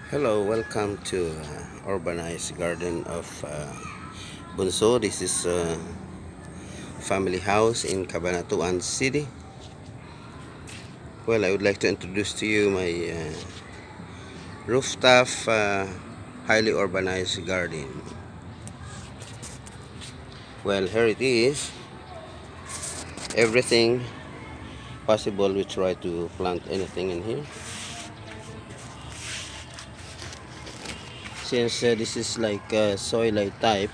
Hello, welcome to Urbanized Garden of Bunso. This is a family house in Cabanatuan City. Well, I would like to introduce to you my rooftop highly urbanized garden. Well, here it is. Everything possible, we try to plant anything in here. Since this is like soil type,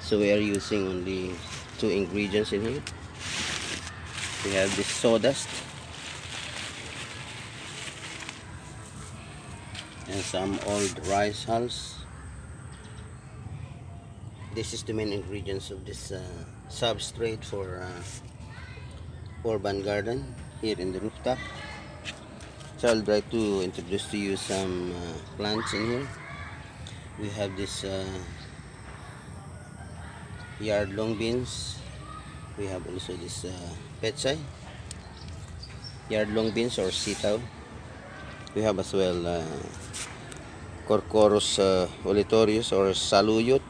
so we are using only two ingredients in here. We have this sawdust and some old rice hulls. This is the main ingredients of this substrate for urban garden here in the rooftop. So I'll try to introduce to you some plants in here. We have this yard long beans. We have also this pechay, yard long beans or sitaw. We have as well Corcorus olitorius or saluyot,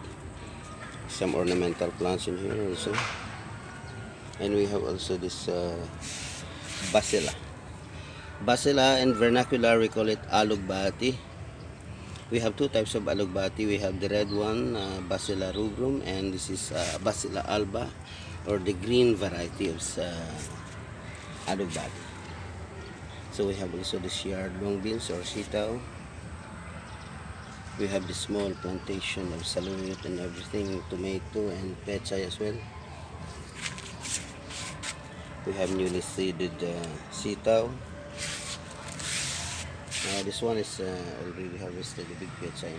some ornamental plants in here also. And we have also this Basila in vernacular we call it alugbati. We have two types of alugbati. We have the red one, Basila rubrum, and this is Basila alba, or the green variety of alugbati. So we have also this yard long beans or sitaw. We have the small plantation of saluyot and everything, tomato and pechay as well. We have newly seeded sitaw. This one is already harvested, the big pechay.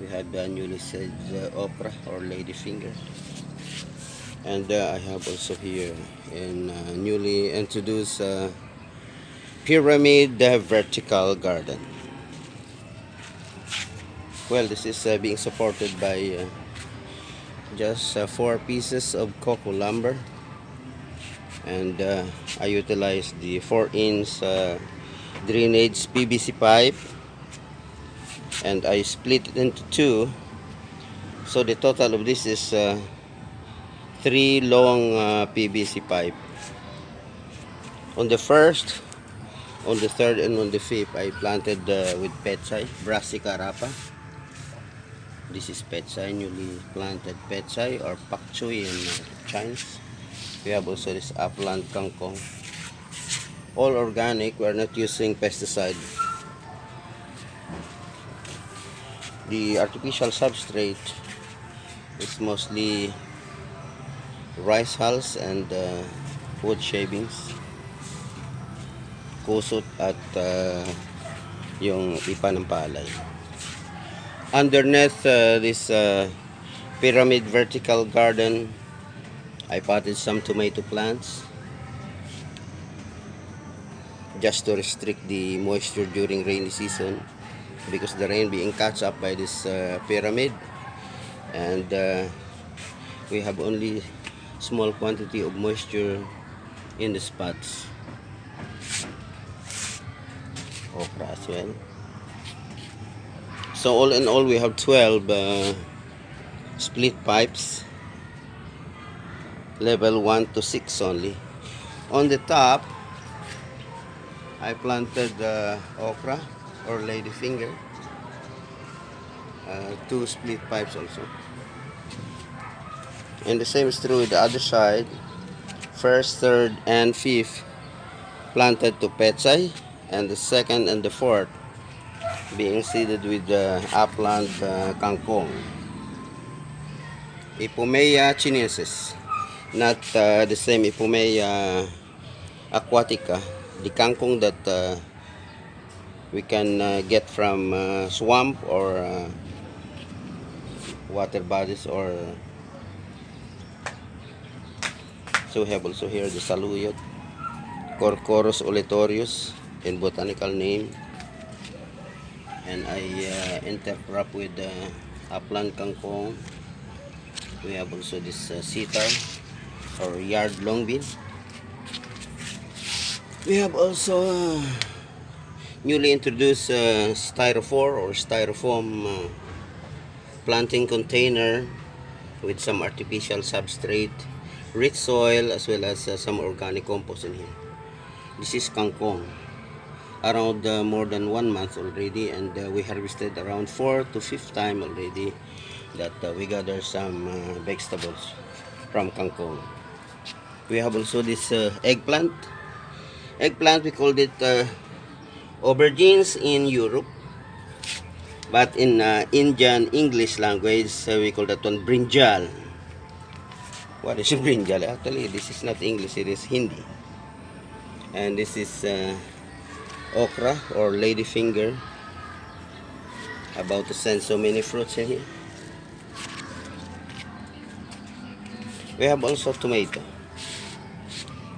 We have the newly seeded okra or ladyfinger. And I have also here in newly introduced pyramid vertical garden. Well, this is being supported by just 4 pieces of cocoa lumber, and I utilized the 4-inch drainage PVC pipe, and I split it into 2, so the total of this is 3 long PVC pipe. On the first, on the third, and on the fifth, I planted with pechay, Brassica rapa. This is pechay, newly planted pechay or pak choy in Chinese. We have also this upland kangkong, all organic. We are not using pesticide. The artificial substrate is mostly rice hulls and wood shavings, kusot at yung ipa ng palay. Underneath this pyramid vertical garden, I potted some tomato plants just to restrict the moisture during rainy season, because the rain being catch up by this pyramid, and we have only small quantity of moisture in the spots. Okra as well. So all in all, we have 12 split pipes, level 1 to 6 only. On the top, I planted okra or ladyfinger, 2 split pipes also. And the same is true with the other side. First, third, and fifth planted to pechay, and the second and the fourth being seeded with the upland kangkong, Ipomoea chinensis, not the same Ipomoea aquatica, the kangkong that we can get from swamp or water bodies. Or so we have also here the saluyot, Corcorus olitorius in botanical name, and I intercrop with upland kangkong. We have also this sitaw or yard long bean. We have also newly introduced styrofoam planting container with some artificial substrate, rich soil, as well as some organic compost in here. This is kangkong. Around more than 1 month already, and we harvested around 4 to 5 times already that we gather some vegetables from kangkong. We have also this eggplant. We called it aubergines in Europe, but in Indian English language we call that one brinjal. What is brinjal? Actually, this is not English, it is Hindi. And this is okra or ladyfinger. About to send so many fruits in here. We have also tomato,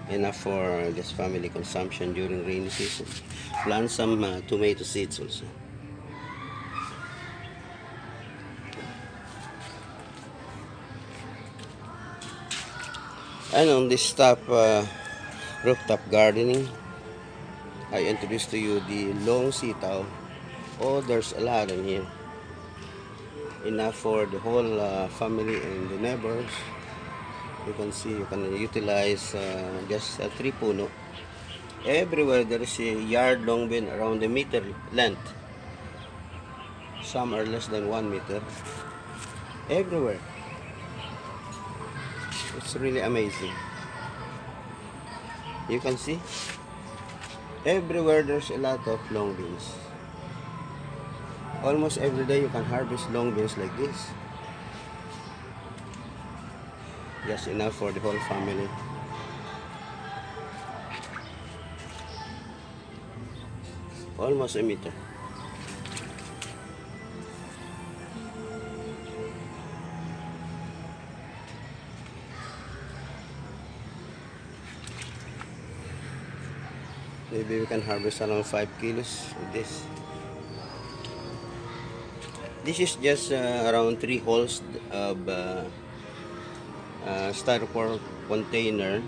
enough for just family consumption during rainy season. Plant some tomato seeds also. And on this top rooftop gardening, I introduced to you the long sitaw. Oh, there's a lot in here, enough for the whole family and the neighbors. You can see, you can utilize just 3 puno. Everywhere there is a yard long bin around a meter length. Some are less than 1 meter. Everywhere. It's really amazing. You can see, everywhere there's a lot of long beans. Almost every day you can harvest long beans like this. Just enough for the whole family. Almost a meter. Maybe we can harvest around 5 kilos of this. This is just around 3 holes of styrofoam container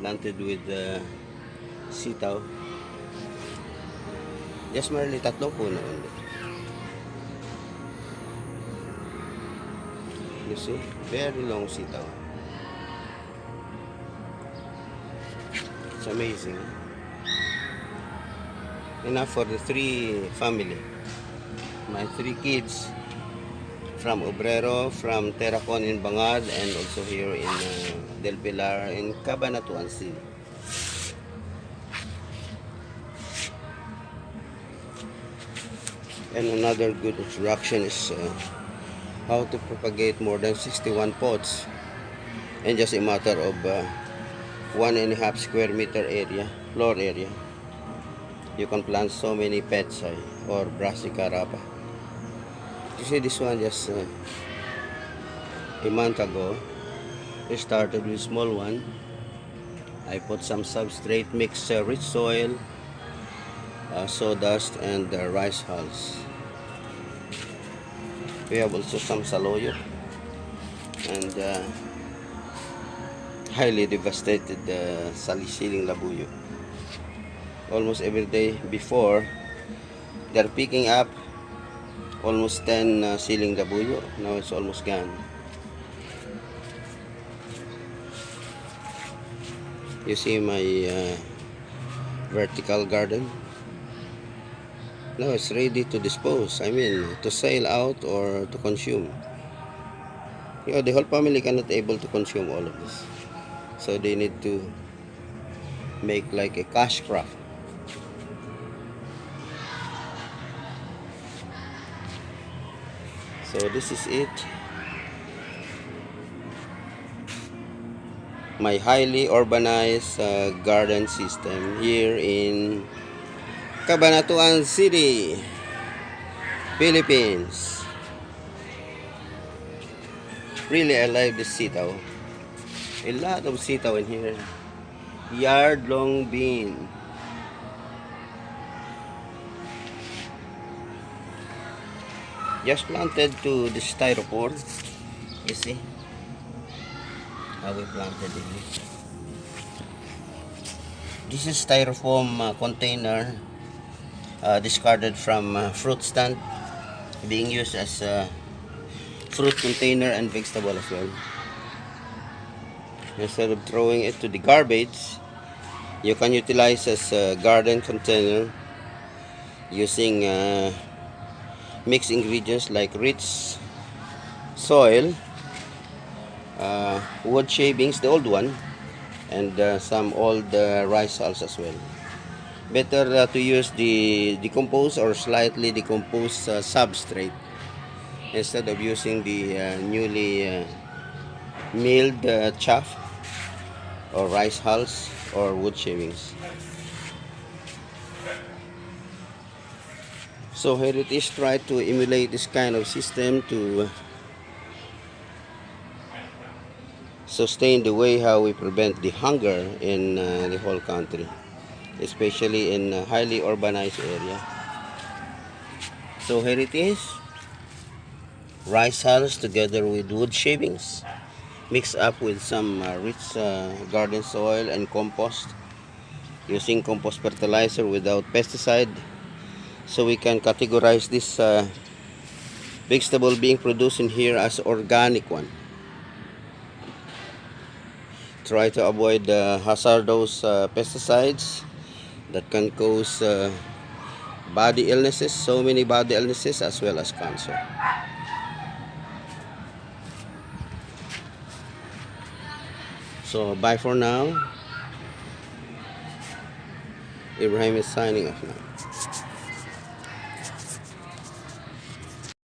planted with sitaw. Just merely 3 puno. You see, very long sitaw. It's amazing. Enough for the 3 family. My 3 kids from Obrero, from Terracon in Bangad, and also here in Del Pilar in Cabanatuan City. And another good instruction is how to propagate more than 61 pots in just a matter of 1.5 square meter area, floor area. You can plant so many petsai or brassica rapa. You see, this one just a month ago, I started with small one. I put some substrate, mix rich soil, sawdust, and rice hulls. We have also some saloyo and highly devastated salisiling labuyo. Almost every day before, they're picking up almost 10 siling labuyo. Now it's almost gone. You see my vertical garden. Now it's ready to dispose. I mean, to sell out or to consume. You know, the whole family cannot able to consume all of this, so they need to make like a cash crop. So this is it. My highly urbanized garden system here in Cabanatuan City, Philippines. Really, I like this sitaw. A lot of sitaw in here. Yard long bean. Just planted to the styrofoam. You see how we planted it. This is styrofoam container discarded from fruit stand, being used as a fruit container and vegetable as well. Instead of throwing it to the garbage, you can utilize as a garden container using mixed ingredients like rich soil, wood shavings, the old one, and some old rice hulls as well. Better to use the decomposed or slightly decomposed substrate instead of using the newly milled chaff or rice hulls or wood shavings. So here it is, try to emulate this kind of system to sustain the way how we prevent the hunger in the whole country, especially in a highly urbanized area. So here it is, rice hulls together with wood shavings, mixed up with some rich garden soil and compost, using compost fertilizer without pesticide. So we can categorize this vegetable being produced in here as organic one. Try to avoid hazardous pesticides that can cause body illnesses, so many body illnesses as well as cancer. So bye for now. Ibrahim is signing off now.